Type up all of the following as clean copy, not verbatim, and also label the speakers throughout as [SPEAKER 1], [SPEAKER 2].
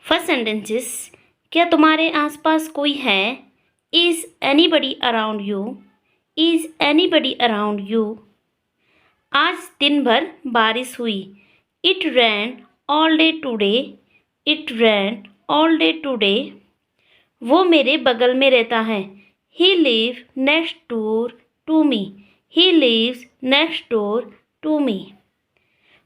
[SPEAKER 1] First sentences, क्या तुम्हारे आसपास कोई है? Is anybody around you? Is anybody around you? आज दिन भर बारिश हुई। It ran all day today. It ran all day today. वो मेरे बगल में रहता है। He live next door to me. He lives next door to me.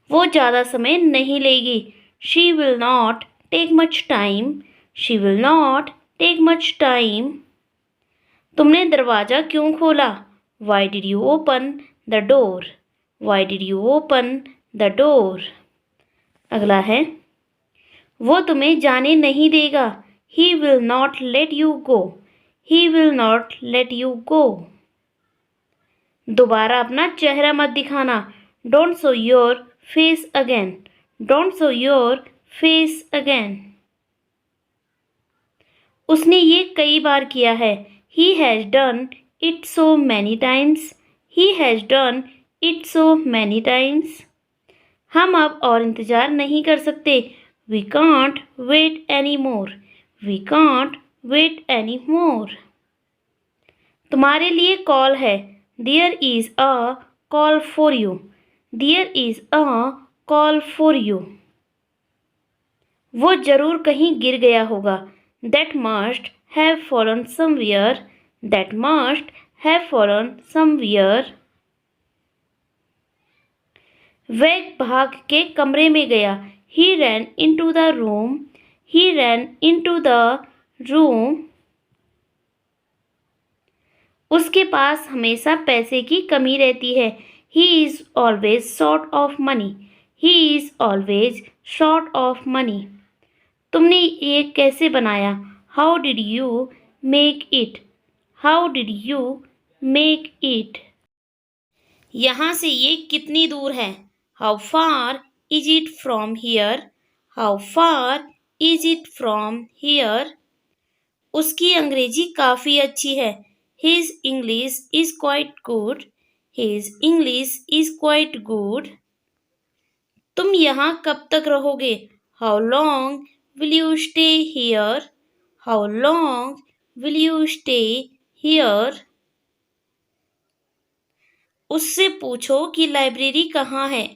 [SPEAKER 1] वो ज़्यादा समय नहीं लेगी। She will not take much time. She will not take much time. तुमने दरवाज़ा क्यों खोला? Why did you open the door? Y did you open the door? अगला है, वो तुम्हें जाने नहीं देगा। He will not let you go. He will not let you go. दोबारा अपना चेहरा मत दिखाना। Don't show your face again. Don't show your face again. उसने ये कई बार किया है। He has done it so many times. He has done it so many times. हम अब और इंतज़ार नहीं कर सकते। We can't wait any more. We can't wait any more. तुम्हारे लिए कॉल है। There is a call for you. There is a call for you. वो जरूर कहीं गिर गया होगा। That must have fallen somewhere. That must have fallen somewhere. वह भाग के कमरे में गया। He ran into the room. He ran into the room. उसके पास हमेशा पैसे की कमी रहती है। He is always short of money. He is always short of money. तुमने ये कैसे बनाया? How did you make it? How did you make it? यहाँ से ये कितनी दूर है? How far is it from here? How far is it from here? उसकी अंग्रेजी काफ़ी अच्छी है। His English is quite good. His English is quite good. तुम यहाँ कब तक रहोगे? How long will you stay here? How long will you stay here? उससे पूछो कि लाइब्रेरी कहाँ है।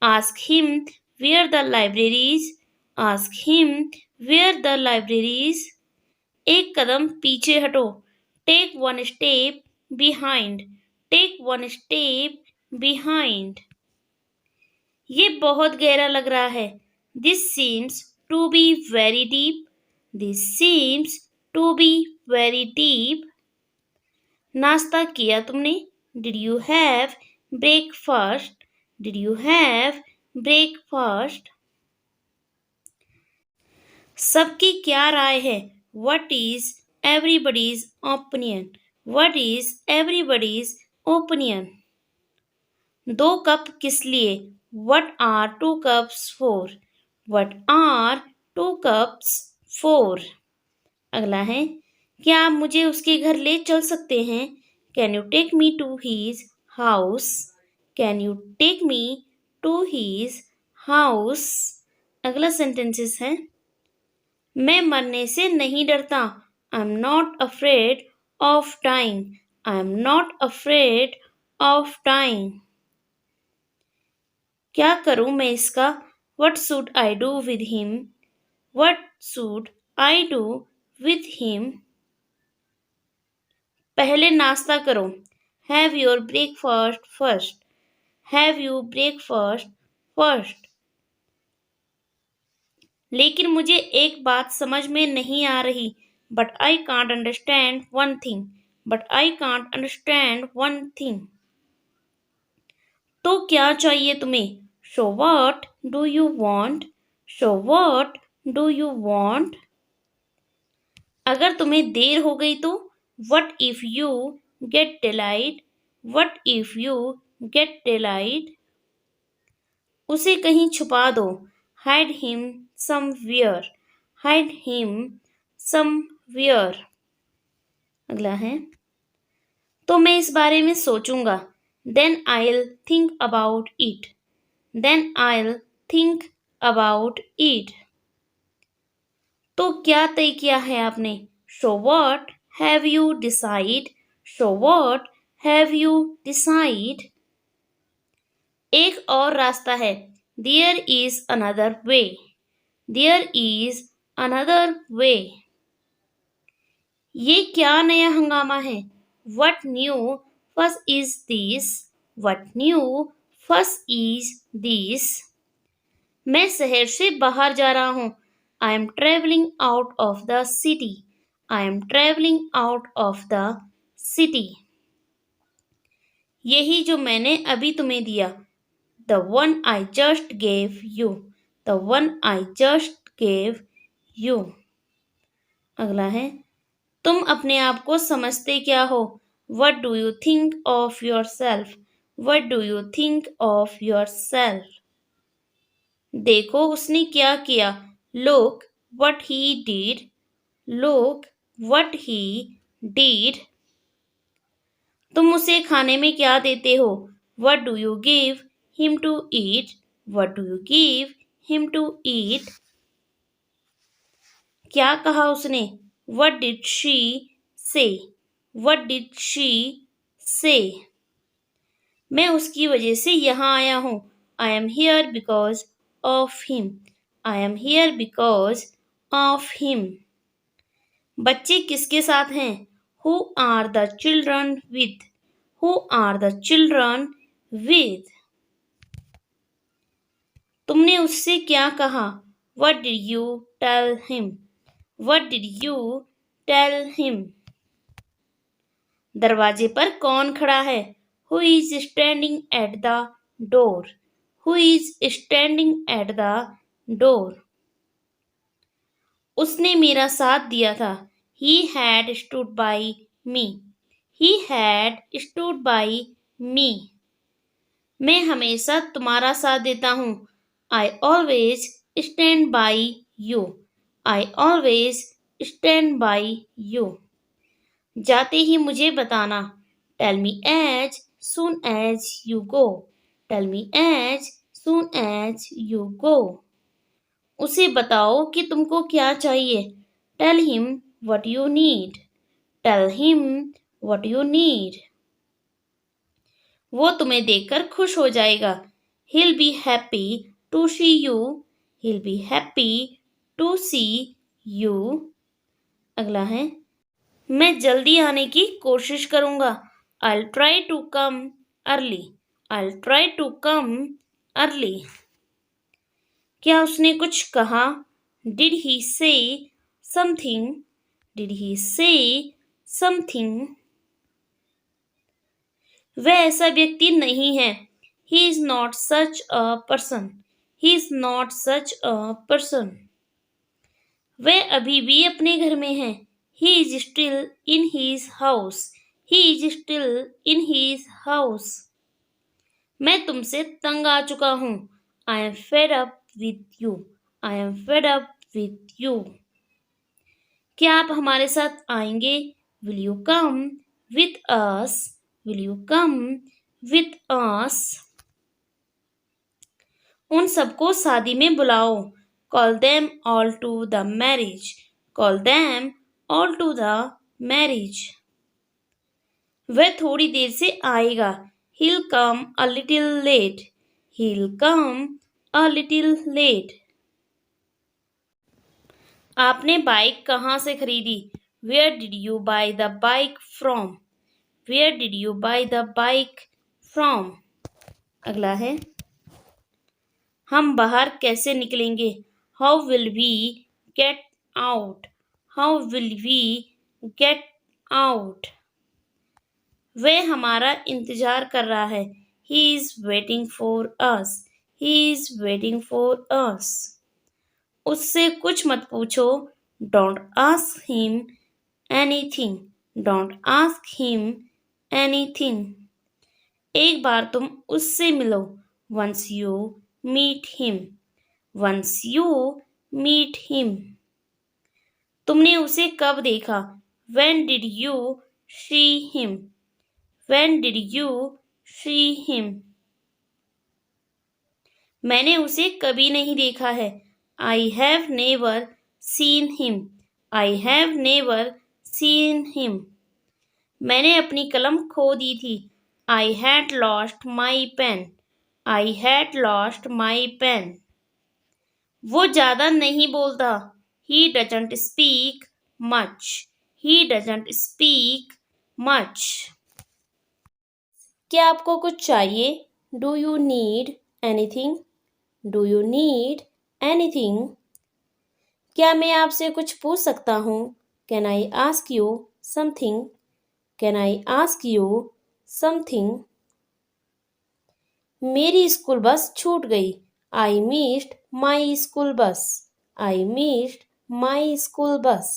[SPEAKER 1] Ask him where the library's. Ask him where the library's. एक कदम पीछे हटो। Take one step behind. Take one step behind. ये बहुत गहरा लग रहा है। This seems to be very deep. This seems to be very deep. नाश्ता किया तुमने? Did you have breakfast? Did you have breakfast? सबकी क्या राय है? What is everybody's opinion? What is everybody's opinion? 2 cup किस लिए? What are 2 cups for? What are 2 cups for? अगला है, क्या आप मुझे उसके घर ले चल सकते हैं? Can you take me to his house? Can you take me to his house? अगला सेंटेंसेस है, मैं मरने से नहीं डरता। I am not afraid of dying. I am not afraid of dying. क्या करूं मैं इसका? What should I do with him? What should I do with him? पहले नाश्ता करो। Have your breakfast first. Have you breakfast first. लेकिन मुझे एक बात समझ में नहीं आ रही। But I can't understand one thing. But I can't understand one thing. तो क्या चाहिए तुम्हें? So what do you want? So what do you want? अगर तुम्हें देर हो गई तो? What if you get delayed? What if you get delayed? उसे कहीं छुपा दो। Hide him somewhere. Hide him somewhere. अगला है, तो मैं इस बारे में सोचूंगा। Then I'll think about it. Then I'll think about it. तो क्या तय किया है आपने? So what have you decide? So what have you decide? एक और रास्ता है. There is another way. There is another way. ये क्या नया हंगामा है? What new fuss is this? What new fuss is this? मैं शहर से बाहर जा रहा हूँ. I am traveling out of the city. I am traveling out of the city. यही जो मैंने अभी तुम्हें दिया. The one I just gave you. The one I just gave you. अगला है, तुम अपने आप को समझते क्या हो? What do you think of yourself? What do you think of yourself? देखो उसने क्या किया. Look what he did. Look what he did. तुम उसे खाने में क्या देते हो? What do you give him to eat? What do you give him to eat? क्या कहा उसने? What did she say? What did she say? मैं उसकी वजह से यहाँ आया हूँ. I am here because of him. I am here because of him. बच्चे किसके साथ हैं? Who are the children with? Who are the children with? तुमने उससे क्या कहा? What did you tell him? What did you tell him? दरवाजे पर कौन खड़ा है? Who is standing at the door? Who is standing at the door? उसने मेरा साथ दिया था. He had stood by me. He had stood by me. मैं हमेशा तुम्हारा साथ देता हूँ. I always stand by you. I always stand by you. जाते ही मुझे बताना. Tell me as soon as you go. Tell me as soon as you go. उसे बताओ कि तुमको क्या चाहिए. Tell him what you need. Tell him what you need. वो तुम्हें देखकर खुश हो जाएगा. He'll be happy to see you. He'll be happy to see you. अगला है, मैं जल्दी आने की कोशिश करूँगा. I'll try to come early. I'll try to come early. क्या उसने कुछ कहा? Did he say something? Did he say something? वह ऐसा व्यक्ति नहीं है. He is not such a person. He is not such a person. वह अभी भी अपने घर में है. He is still in his house. He is still in his house. मैं तुमसे तंग आ चुका हूँ. I am fed up with you. I am fed up with you. क्या आप हमारे साथ आएंगे? Will you come with us? Will you come with us? उन सबको शादी में बुलाओ. Call them all to the marriage. Call them all to the marriage. वह थोड़ी देर से आएगा. He'll come a little late. He'll come a little late. आपने बाइक कहाँ से खरीदी? Where did you buy the bike from? Where did you buy the bike from? अगला है, हम बाहर कैसे निकलेंगे? How will we get out? How will we get out? वह हमारा इंतजार कर रहा है. He is waiting for us. He is waiting for us. उससे कुछ मत पूछो. Don't ask him anything. Don't ask him anything. एक बार तुम उससे मिलो. Once you meet him. Once you meet him. तुमने उसे कब देखा? When did you see him? When did you see him? मैंने उसे कभी नहीं देखा है. I have never seen him. I have never seen him. मैंने अपनी कलम खो दी थी. I had lost my pen. I had lost my pen. वो ज़्यादा नहीं बोलता. He doesn't speak much. He doesn't speak much. क्या आपको कुछ चाहिए? Do you need anything? Do you need anything? क्या मैं आपसे कुछ पूछ सकता हूँ? Can I ask you something? Can I ask you something? मेरी स्कूल बस छूट गई. I missed my school bus. I missed my school bus.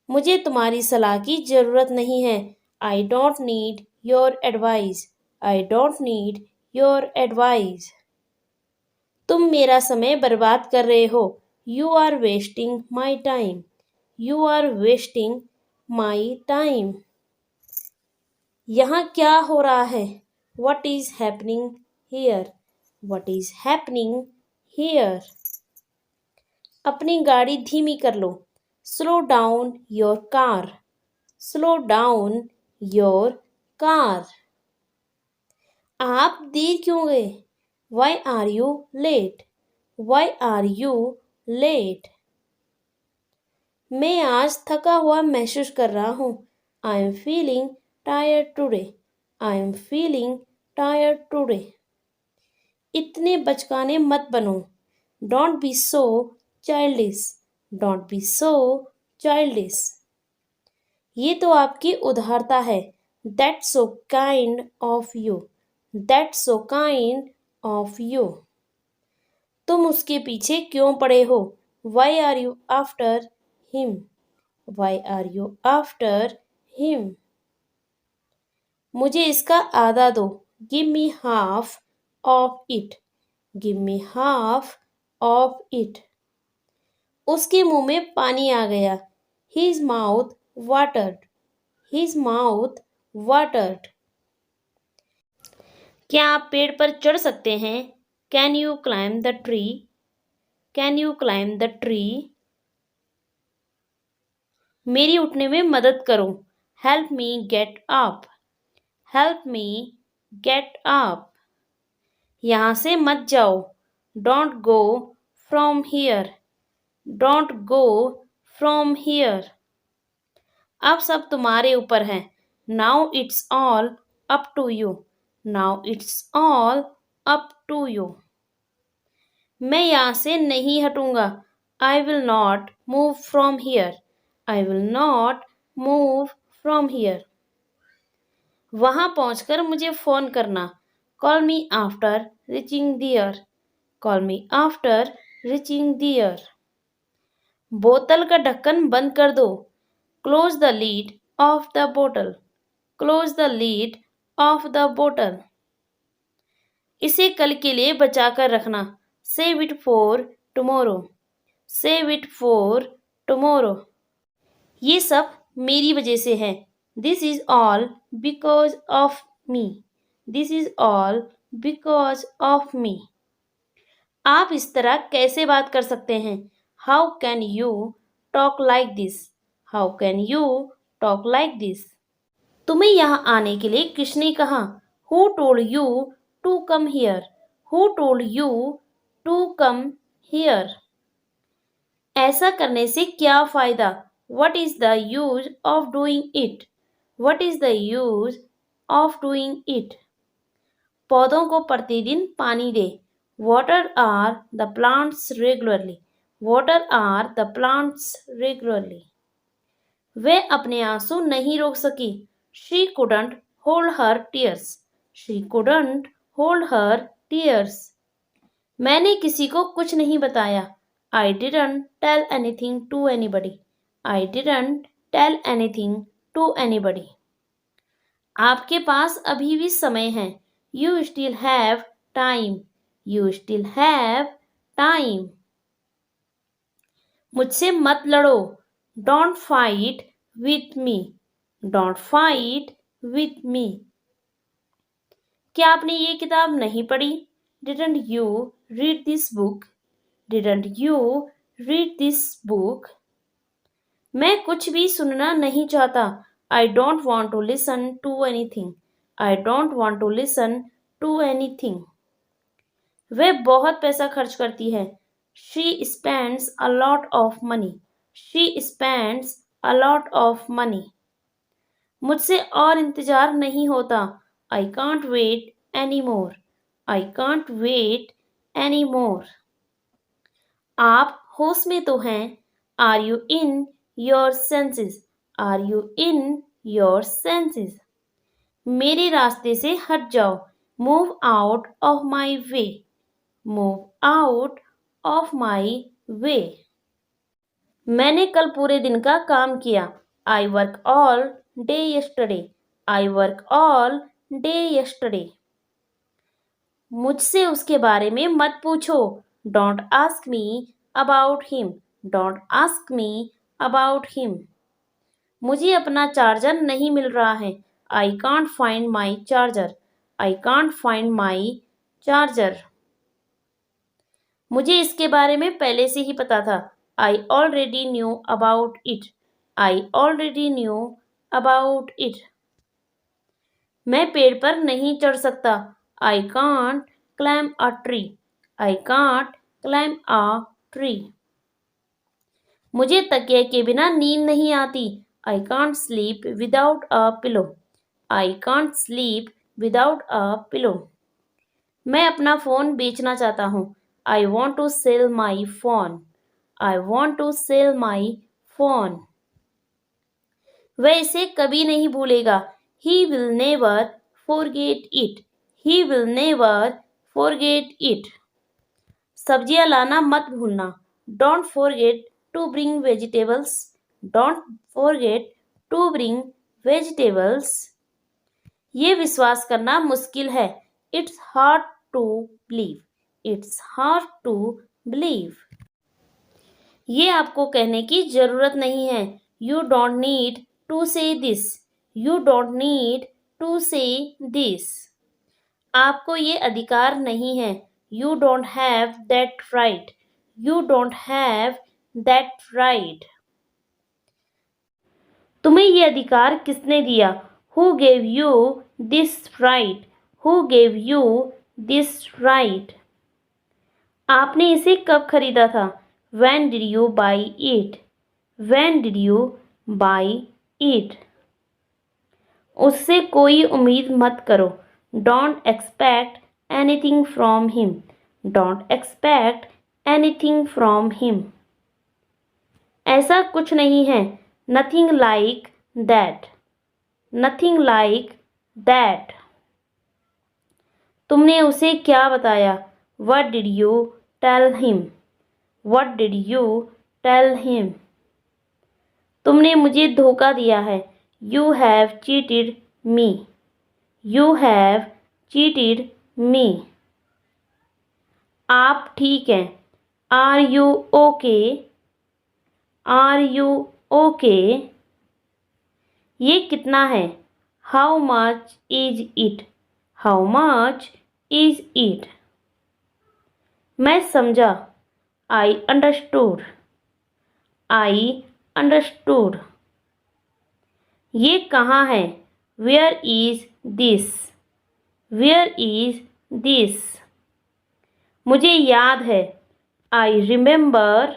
[SPEAKER 1] मुझे तुम्हारी सलाह की ज़रूरत नहीं है. I don't need your advice. I don't need your advice. तुम मेरा समय बर्बाद कर रहे हो. You are wasting my time. You are wasting my time. यहाँ क्या हो रहा है? What is happening here? What is happening here? अपनी गाड़ी धीमी कर लो. Slow down your car. Slow down your car. आप देर क्यों गए? Why are you late? Why are you late? मैं आज थका हुआ महसूस कर रहा हूँ. I am feeling tired today. I am feeling tired today. इतने बचकाने मत बनो. Don't be so childish. Don't be so childish. ये तो आपकी उदारता है. That's so kind of you. That's so kind of you. तुम उसके पीछे क्यों पड़े हो? Why are you after him? Why are you after him? मुझे इसका आधा दो. Give me half of it. Give me half of it. उसके मुंह में पानी आ गया. His mouth watered. His mouth watered. क्या आप पेड़ पर चढ़ सकते हैं? Can you climb the tree? Can you climb the tree? मेरी उठने में मदद करो. Help me get up. Help me get up. यहाँ से मत जाओ. Don't go from here. Don't go from here. अब सब तुम्हारे ऊपर है. Now it's all up to you. Now it's all up to you. मैं यहाँ से नहीं हटूंगा. I will not move from here. I will not move from here. वहाँ पहुँचकर मुझे फ़ोन करना. Call me after reaching there. Call me after reaching there. बोतल का ढक्कन बंद कर दो. Close the lid of the bottle. Close the lid of the bottle. इसे कल के लिए बचा कर रखना. Save it for tomorrow. Save it for tomorrow. ये सब मेरी वजह से है. This is all because of me. This is all because of me. आप इस तरह कैसे बात कर सकते हैं? How can you talk like this? How can you talk like this? तुम्हें यहाँ आने के लिए किसने कहा? Who told you to come here? Who told you to come here? ऐसा करने से क्या फ़ायदा? What is the use of doing it? What is the use of doing it? पौधों को प्रतिदिन पानी दे. Water are the plants regularly. Water are the plants regularly. वह अपने आंसू नहीं रोक सकी. She couldn't hold her tears. She couldn't hold her tears. मैंने किसी को कुछ नहीं बताया. I didn't tell anything to anybody. I didn't tell anything to anybody. आपके पास अभी भी समय है. You still have time. You still have time. मुझसे मत लड़ो. Don't fight with me. Don't fight with me. क्या आपने ये किताब नहीं पढ़ी? Didn't you read this book? Didn't you read this book. मैं कुछ भी सुनना नहीं चाहता। I don't want to listen to anything. I don't want to listen to anything. वह बहुत पैसा खर्च करती है। She spends a lot of money. She spends a lot of money. मुझसे और इंतजार नहीं होता। I can't wait any more. I can't wait any more. आप होश में तो हैं। Are you in your senses. Are you in your senses. मेरे रास्ते से हट जाओ। Move out of my way. Move out of my way. मैंने कल पूरे दिन का काम किया। I work all day yesterday. I work all day yesterday. मुझसे उसके बारे में मत पूछो। Don't ask me about him. Don't ask me about him. मुझे अपना चार्जर नहीं मिल रहा है। I can't find my charger. I can't find my charger. मुझे इसके बारे में पहले से ही पता था। I already knew about it. I already knew about it. मैं पेड़ पर नहीं चढ़ सकता। I can't climb a tree. I can't climb a tree. मुझे तकिए के बिना नींद नहीं आती। I can't sleep without a pillow. I can't sleep without a pillow. मैं अपना फ़ोन बेचना चाहता हूँ। I want to sell my phone. I want to sell my phone. वह इसे कभी नहीं भूलेगा। He will never forget it. He will never forget it. सब्जियां लाना मत भूलना। Don't forget to bring vegetables. Don't forget to bring vegetables. ये विश्वास करना मुश्किल है। It's hard to believe. It's hard to believe. ये आपको कहने की जरूरत नहीं है। You don't need to say this. You don't need to say this. आपको ये अधिकार नहीं है। You don't have that right. You don't have that right. तुम्हें ये अधिकार किसने दिया? Who gave you this right? Who gave you this right? आपने इसे कब खरीदा था? When did you buy it? When did you buy it? उससे कोई उम्मीद मत करो। Don't expect anything from him. Don't expect anything from him. ऐसा कुछ नहीं है। Nothing like that. Nothing like that. तुमने उसे क्या बताया? What did you tell him? What did you tell him? तुमने मुझे धोखा दिया है। You have cheated me. You have cheated me. आप ठीक हैं। Are you okay? Are you okay? ये कितना है? How much is it? How much is it? मैं समझा। I understood. I understood. ये कहाँ है? Where is this? Where is this? मुझे याद है। I remember.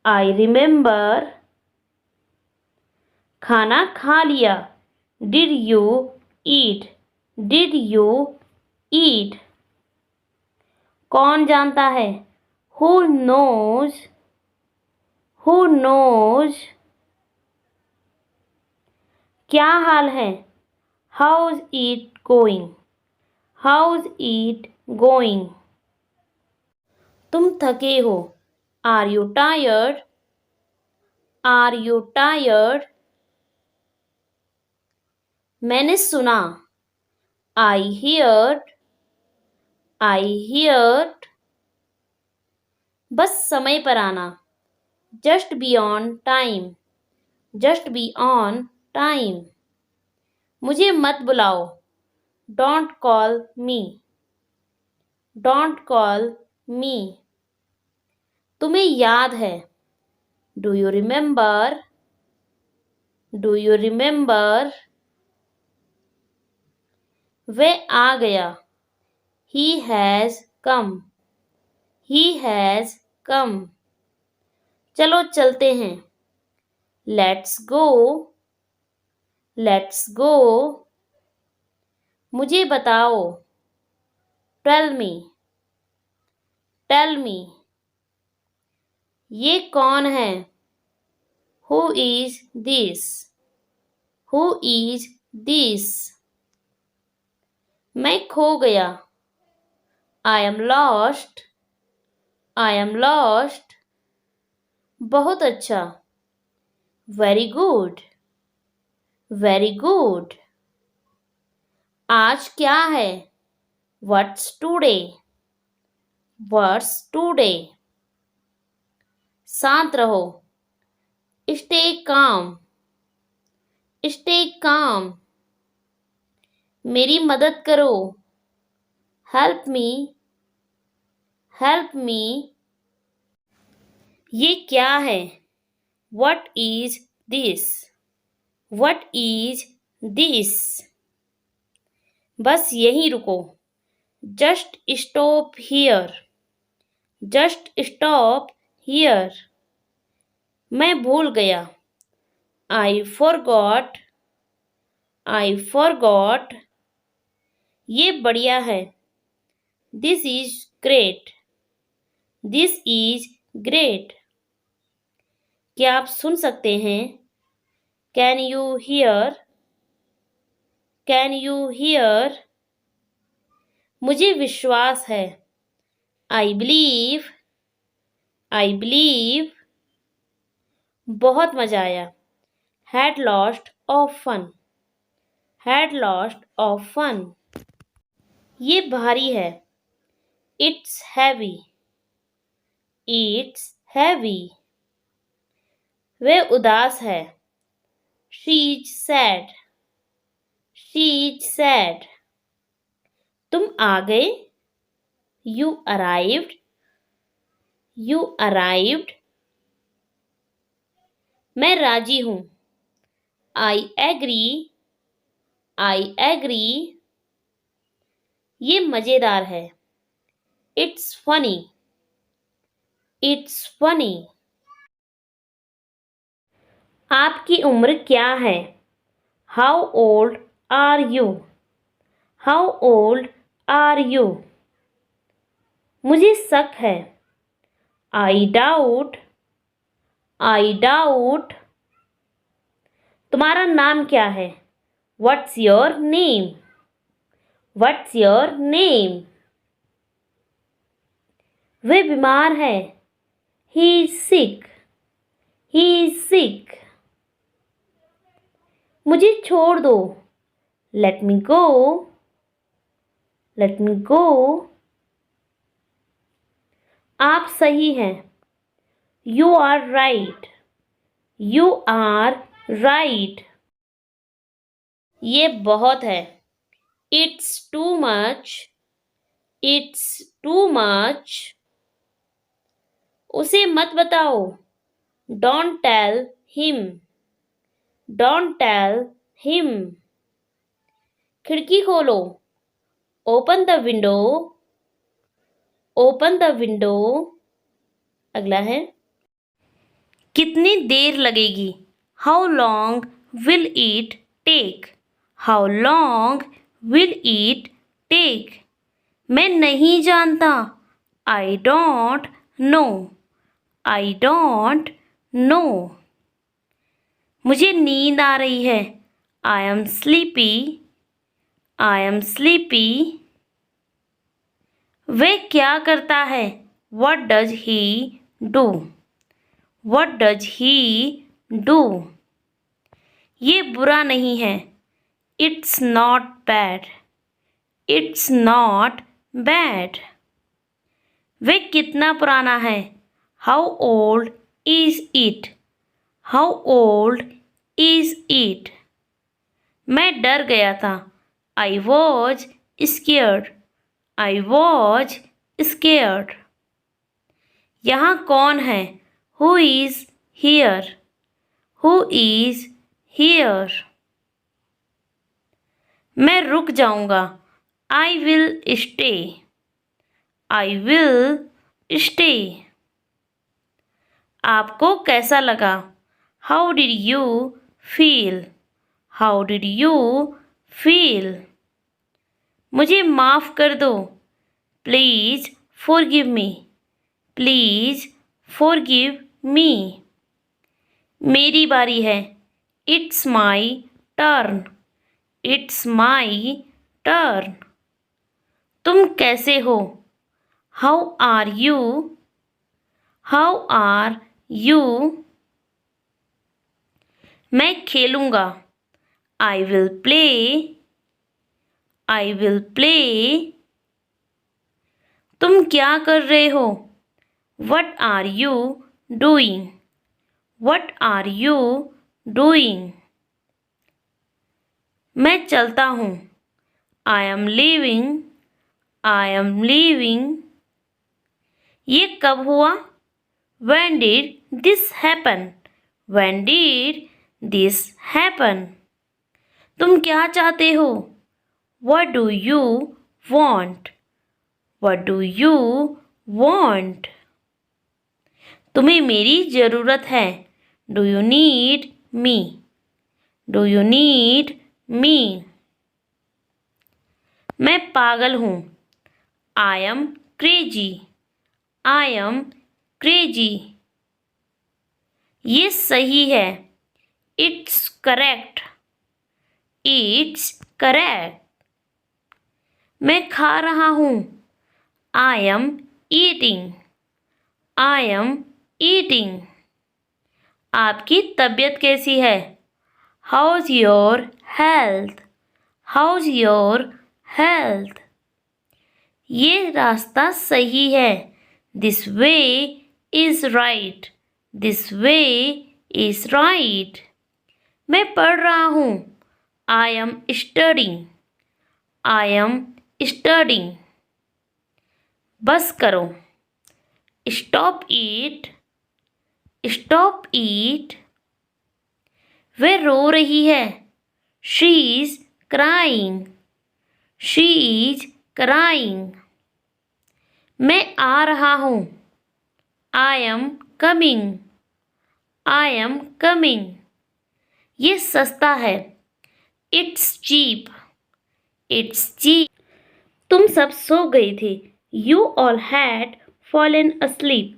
[SPEAKER 1] I remember. खाना खा लिया। Did you eat? Did you eat? कौन जानता है? Who knows? Who knows? क्या हाल है? How's it going? How's it going? तुम थके हो। Are you tired? Are you tired? मैंने सुना। I heard. I heard. बस समय पर आना। Just be on time. Just be on time. मुझे मत बुलाओ। Don't call me. Don't call me. तुम्हें याद है? Do you remember? Do you remember? वह आ गया। He has come. He has come. चलो चलते हैं। Let's go. Let's go. मुझे बताओ। Tell me. Tell me. ये कौन है? Who is this? Who is this? मैं खो गया। I am lost. I am lost. बहुत अच्छा। Very good. Very good. आज क्या है? What's today? What's today? शांत रहो। Stay calm. Stay calm. मेरी मदद करो। Help me. Help me. ये क्या है? What is this? What is this? बस यहीं रुको। Just stop here. Just stop here. मैं भूल गया। I forgot. I forgot. ये बढ़िया है। This is great. This is great. क्या आप सुन सकते हैं? Can you here? Can you here? मुझे विश्वास है। I believe. I believe. बहुत मजा आया। Had lost of fun. Had lost of fun. ये भारी है। It's heavy. It's heavy. वह उदास है। She is sad. She is sad. तुम आ गए। You arrived. You arrived. मैं राजी हूं। I agree. I agree. ये मजेदार है। It's funny. It's funny. आपकी उम्र क्या है? How old are you? How old are you? मुझे शक है। I doubt. I doubt. तुम्हारा नाम क्या है? What's your name? What's your name? वह बीमार है। He is sick. He is sick. मुझे छोड़ दो। Let me go. Let me go. आप सही हैं। You are right. You are right. ये बहुत है। It's too much. It's too much. उसे मत बताओ। Don't tell him. Don't tell him. खिड़की खोलो। Open the window. Open the window. अगला है। कितनी देर लगेगी? How long will it take? How long will it take? मैं नहीं जानता। I don't know. I don't no. मुझे नींद आ रही है। I am sleepy. I am sleepy. वह क्या करता है? What does he do? What does he do? ये बुरा नहीं है। It's not bad. It's not bad. वह कितना पुराना है? How old is it? How old is it? मैं डर गया था। I was scared. I was scared. यहाँ कौन है? Who is here? Who is here? मैं रुक जाऊंगा। आई will stay. I will stay. आपको कैसा लगा? How did you feel? How did you feel? मुझे माफ़ कर दो। Please forgive me. Please forgive me. मेरी बारी है। It's my turn. It's my turn. तुम कैसे हो? How are you? How are you? मैं खेलूँगा। I will play. I will play. तुम क्या कर रहे हो? What are you doing? What are you doing? मैं चलता हूँ। I am leaving. I am leaving. ये कब हुआ? When did this happen? When did this happen? तुम क्या चाहते हो? What do you want? What do you want? तुम्हें मेरी ज़रूरत है। Do you need me? Do you need me? मैं पागल हूँ। I am crazy. I am crazy. ये सही है। It's correct. It's correct. मैं खा रहा हूँ। I am eating. I am eating. आपकी तबीयत कैसी है? How's your health? How's your health? ये रास्ता सही है। This way is right. This way is right. मैं पढ़ रहा हूँ। I am studying. I am studying. बस करो। Stop it. Stop it. वह रो रही है। She is crying. She is crying. मैं आ रहा हूँ। I am coming. I am coming. ये सस्ता है। It's cheap. It's cheap. तुम सब सो गए थे। You all had fallen asleep.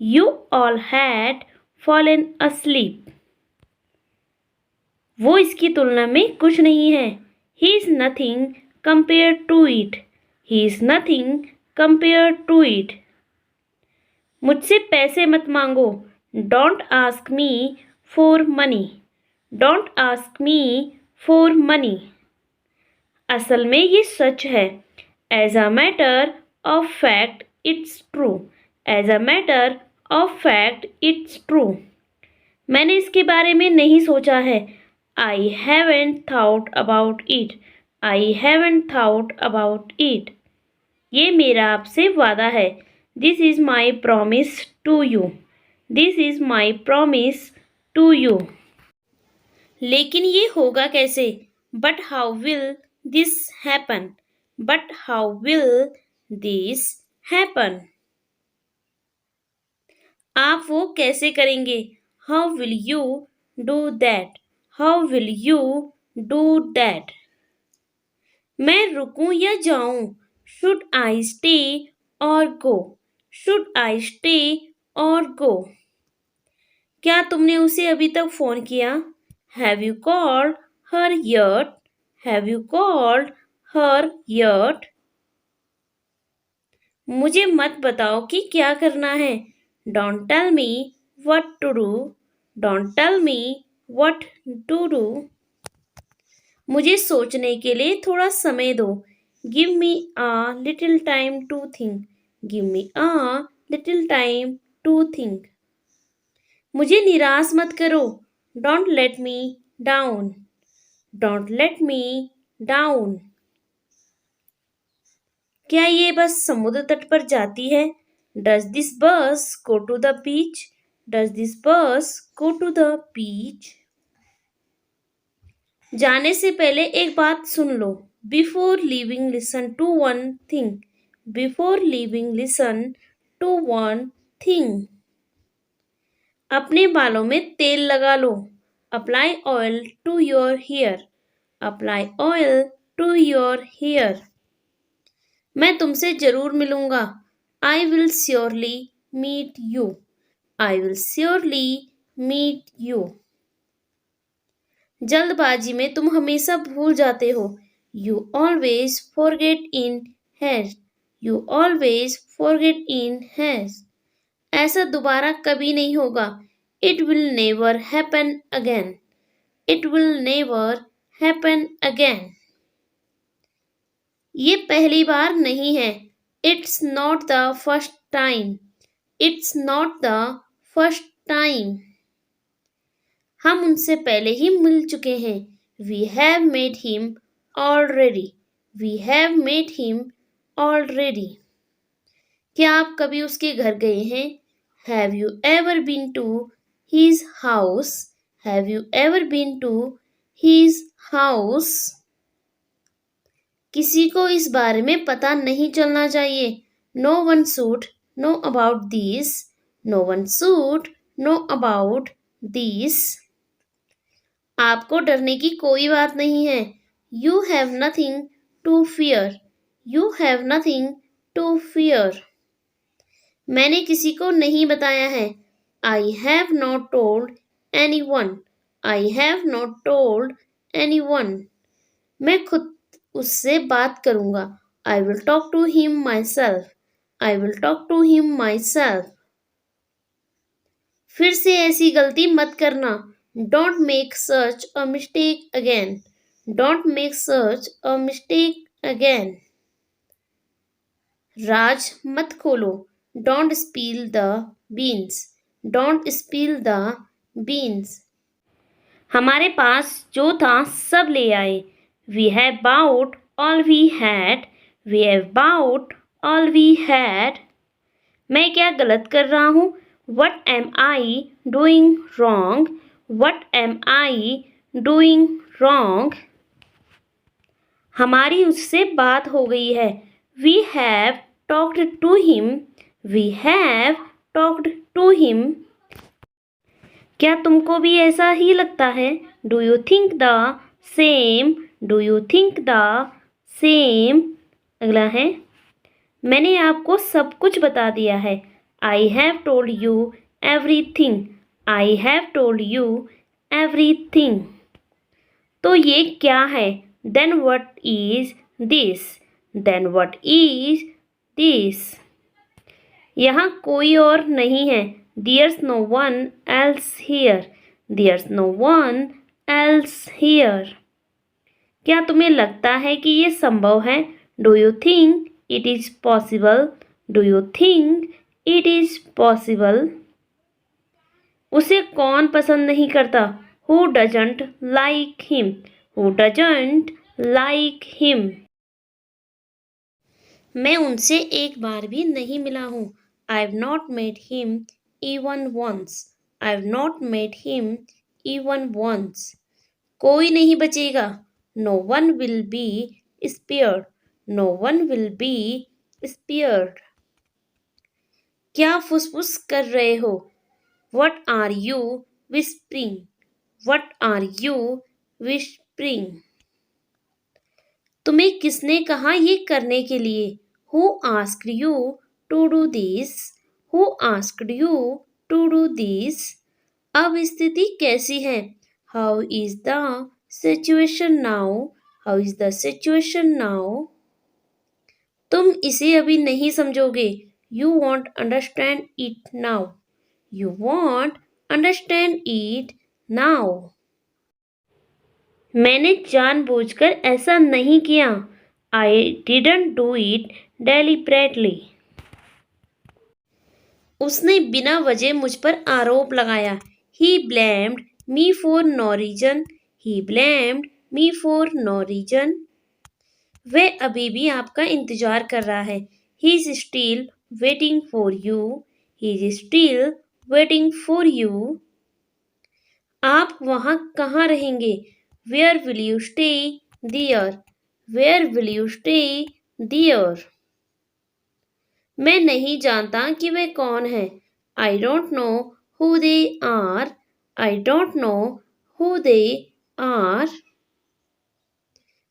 [SPEAKER 1] You all had fallen asleep. वो इसकी तुलना में कुछ नहीं है। He is nothing compared to it. He is nothing compared to it. मुझसे पैसे मत मांगो। Don't ask me for money. Don't ask me for money. असल में ये सच है। As a matter of fact, it's true. As a matter of fact, it's true. मैंने इसके बारे में नहीं सोचा है। I haven't thought about it. I haven't thought about it. ये मेरा आपसे वादा है। This is my promise to you. This is my promise to you. लेकिन ये होगा कैसे? But how will this happen? But how will this happen? आप वो कैसे करेंगे? How will you do that? How will you do that? मैं रुकूं या जाऊं? Should I stay or go? Should I stay or go? क्या तुमने उसे अभी तक फोन किया? Have you called her yet? Have you called her yet? मुझे मत बताओ कि क्या करना है। Don't tell me what to do. Don't tell me what to do. मुझे सोचने के लिए थोड़ा समय दो। Give me a little time to think. Give me a little time to think. मुझे निराश मत करो। Don't let me down. Don't let me down. क्या ये बस समुद्र तट पर जाती है? Does this bus go to the beach? Does this bus go to the beach? जाने से पहले एक बात सुन लो. Before leaving, listen to one thing. Before leaving, listen to one thing. अपने बालों में तेल लगा लो. Apply oil to your hair. Apply oil to your hair. मैं तुमसे जरूर मिलूंगा. I will surely meet you. I will surely meet you. जल्दबाजी में तुम हमेशा भूल जाते हो. You always forget in haste. You always forget in haste. ऐसा दोबारा कभी नहीं होगा. It will never happen again. It will never happen again. ये पहली बार नहीं है. It's not the first time. It's not the first time. हम उनसे पहले ही मिल चुके हैं. We have met him already. We have met him already. क्या आप कभी उसके घर गए हैं? Have you ever been to his house? Have you ever been to his house? किसी को इस बारे में पता नहीं चलना चाहिए. No one should know about this. No one should know about this. आपको डरने की कोई बात नहीं है. You have nothing to fear. You have nothing to fear. मैंने किसी को नहीं बताया है. I have not told anyone. I have not told anyone. मैं खुद उससे बात करूंगा. I will talk to him myself. I will talk to him myself. फिर से ऐसी गलती मत करना. Don't make such a mistake again. Don't make such a mistake again. राज मत खोलो. Don't spill the beans. Don't spill the beans. हमारे पास जो था सब ले आए. We have bought all we had. We have bought all we had. मैं क्या गलत कर रहा हूँ? What am I doing wrong? What am I doing wrong? हमारी उससे बात हो गई है. We have talked to him. We have talked to him. क्या तुमको भी ऐसा ही लगता है? Do you think the same? Do you think the same? अगला है. मैंने आपको सब कुछ बता दिया है. I have told you everything. I have told you everything. तो ये क्या है? Then what is this? Then what is this? यहाँ कोई और नहीं है. There's no one else here. There's no one else here. क्या तुम्हें लगता है कि ये संभव है? Do you think it is possible? Do you think it is possible? उसे कौन पसंद नहीं करता? Who doesn't like him? Who doesn't like him? मैं उनसे एक बार भी नहीं मिला हूँ. I've not met him even once. I've not met him even once. कोई नहीं बचेगा. No one will be spared. No one will be spared. क्या फुसफुस कर रहे हो? What are you whispering? What are you whispering? तुम्हें किसने कहा ये करने के लिए? Who asked you to do this? Who asked you to do this? अब स्थिति कैसी है? How is the situation now? How is the situation now? तुम इसे अभी नहीं समझोगे. You won't understand it now. You won't understand it now. मैंने जानबूझकर ऐसा नहीं किया. I didn't do it deliberately. उसने बिना वजह मुझ पर आरोप लगाया. He blamed me for no reason. He blamed me for no reason. वह अभी भी आपका इंतजार कर रहा है. He is still waiting for you. He is still waiting for you. आप वहाँ कहाँ रहेंगे? Where will you stay there? Where will you stay there? मैं नहीं जानता कि वे कौन है. I don't know who they are. I don't know who they are.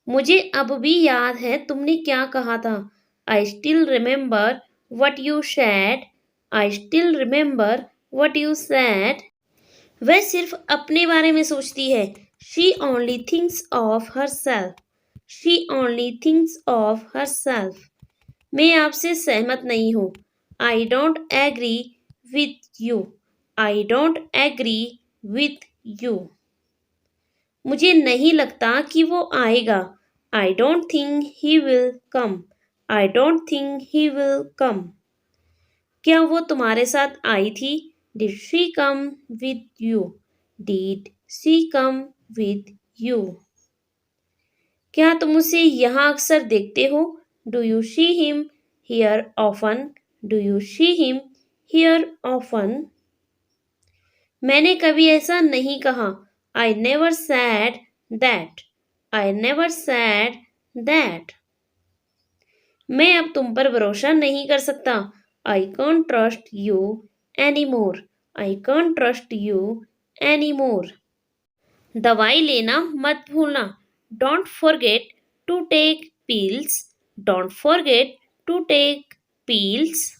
[SPEAKER 1] मुझे अब भी याद है तुमने क्या कहा था. I still remember what you said. I still remember what you said. वह सिर्फ अपने बारे में सोचती है. She only thinks of herself. She only thinks of herself. मैं आपसे सहमत नहीं हूँ. I don't agree with you. I don't agree with you. मुझे नहीं लगता कि वो आएगा. I don't think he will come. I don't think he will come. क्या वो तुम्हारे साथ आई थी? Did she come with you? Did she come with you? क्या तुम उसे यहाँ अक्सर देखते हो? Do you see him here often? Do you see him here often? मैंने कभी ऐसा नहीं कहा. I never said that. I never said that. मैं अब तुम पर भरोसा नहीं कर सकता. I can't trust you anymore. I can't trust you anymore. दवाई लेना मत भूलना. Don't forget to take pills. Don't forget to take pills.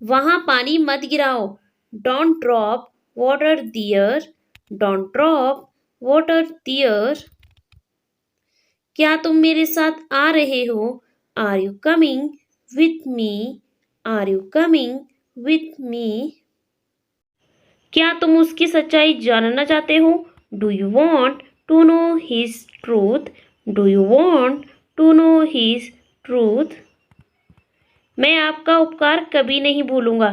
[SPEAKER 1] वहाँ पानी मत गिराओ. Don't drop water there. Don't drop water there. क्या तुम मेरे साथ आ रहे हो? Are you coming with me? Are you coming with me? क्या तुम उसकी सच्चाई जानना चाहते हो? Do you want to know his truth? Do you want to know his truth? मैं आपका उपकार कभी नहीं भूलूंगा.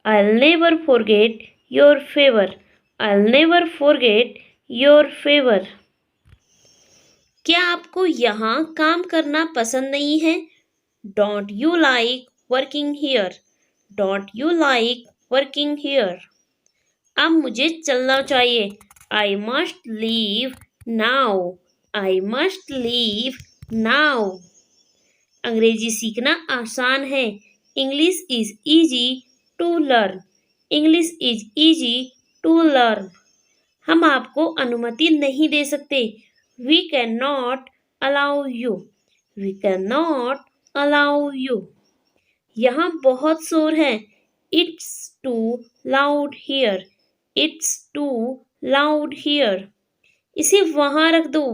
[SPEAKER 1] I'll never forget your favor. I'll never forget your favor. क्या आपको यहाँ काम करना पसंद नहीं है? Don't you like working here? Don't you like working here? अब मुझे चलना चाहिए. I must leave now. I must leave now. अंग्रेजी सीखना आसान है. English is easy to learn. English is easy to learn. हम आपको अनुमति नहीं दे सकते. We cannot allow you. We cannot allow you. यहाँ बहुत शोर है. It's too loud here. It's too loud here. इसे वहाँ रख दो.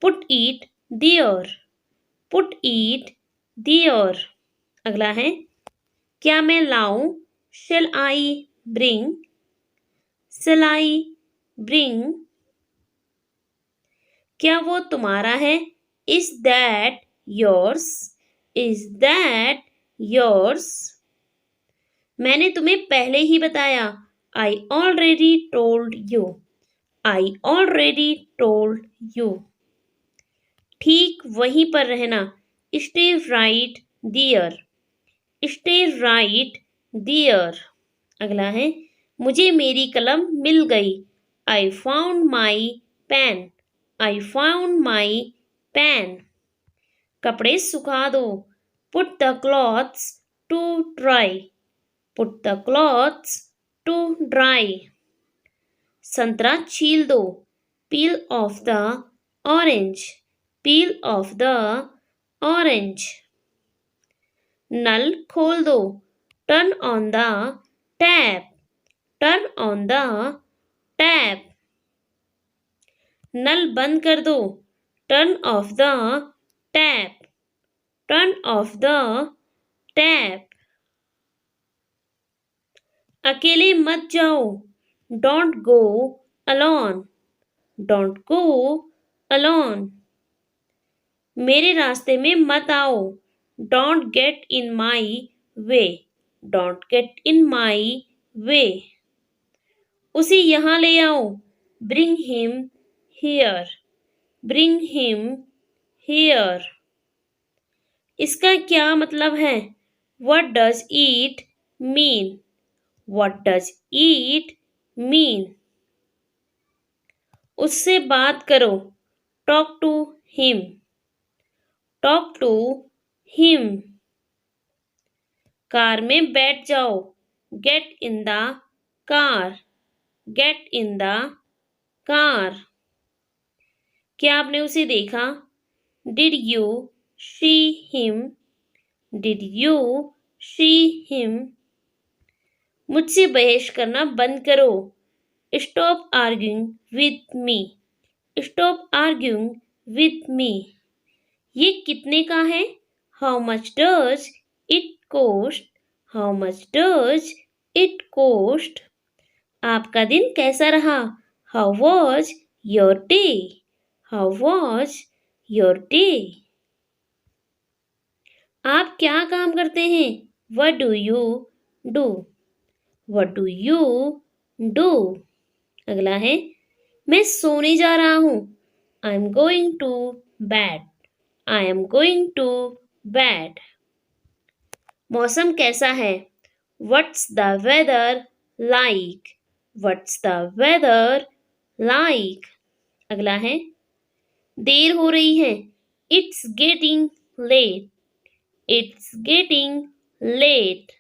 [SPEAKER 1] Put it there. Put it there. अगला है. क्या मैं लाऊं? Shall I bring? Shall I bring? क्या वो तुम्हारा है? Is that yours? Is that yours? मैंने तुम्हें पहले ही बताया. I already told you. I already told you. ठीक वहीं पर रहना. Stay right there. Stay right there. अगला है. मुझे मेरी कलम मिल गई. I found my pen. I found my pen. कपड़े सुखा दो. Put the clothes to dry. Put the clothes to dry. संतरा छील दो. Peel off the orange. Peel off the orange. नल खोल दो. Turn on the tap. Turn on the tap. नल बंद कर दो. Turn off the tap. Turn off the tap. अकेले मत जाओ. Don't go alone. Don't go alone. मेरे रास्ते में मत आओ. Don't get in my way. Don't get in my way. उसे यहाँ ले आओ. Bring him here. Bring him here. इसका क्या मतलब है? What does it mean? What does it mean? उससे बात करो. Talk to him. Talk to him. Car में बैठ जाओ. Get in the car. Get in the car. क्या आपने उसे देखा? Did you see him? Did you see him? मुझसे बहस करना बंद करो. Stop arguing with me. Stop arguing with me. ये कितने का है? How much does it cost? How much does it cost? आपका दिन कैसा रहा? How was your day? How was your day? आप क्या काम करते हैं? What do you do? What do you do? अगला है मैं सोने जा रहा हूँ. I am going to bed. I am going to bed. मौसम कैसा है? What's the weather like? What's the weather like? अगला है देर हो रही है. It's getting late. It's getting late.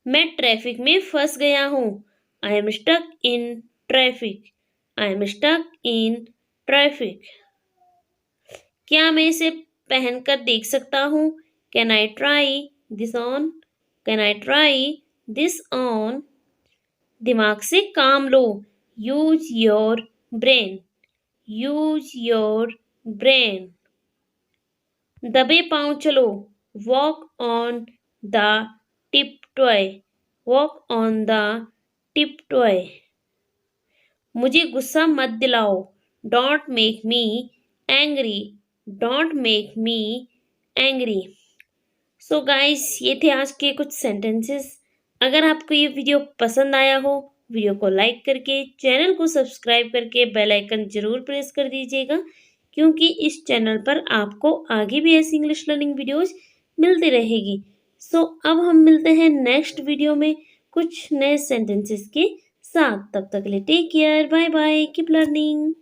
[SPEAKER 1] मैं ट्रैफिक में फंस गया हूँ. I am stuck in traffic. I am stuck in traffic. क्या मैं इसे पहनकर देख सकता हूँ? Can I try this on? Can I try this on? दिमाग से काम लो. Use your brain. Use your brain. दबे पांव चलो. Walk on the tiptoe. Walk on the tiptoe. मुझे गुस्सा मत दिलाओ. Don't make me angry. Don't make me angry. So guys ये थे आज के कुछ सेंटेंसेस. अगर आपको ये वीडियो पसंद आया हो, वीडियो को लाइक करके चैनल को सब्सक्राइब करके बेल आइकन जरूर प्रेस कर दीजिएगा, क्योंकि इस चैनल पर आपको आगे भी ऐसी इंग्लिश लर्निंग वीडियोस मिलती रहेगी. सो अब हम मिलते हैं नेक्स्ट वीडियो में कुछ नए सेंटेंसेस के साथ. तब तक के लिए take care. Bye bye. Keep learning.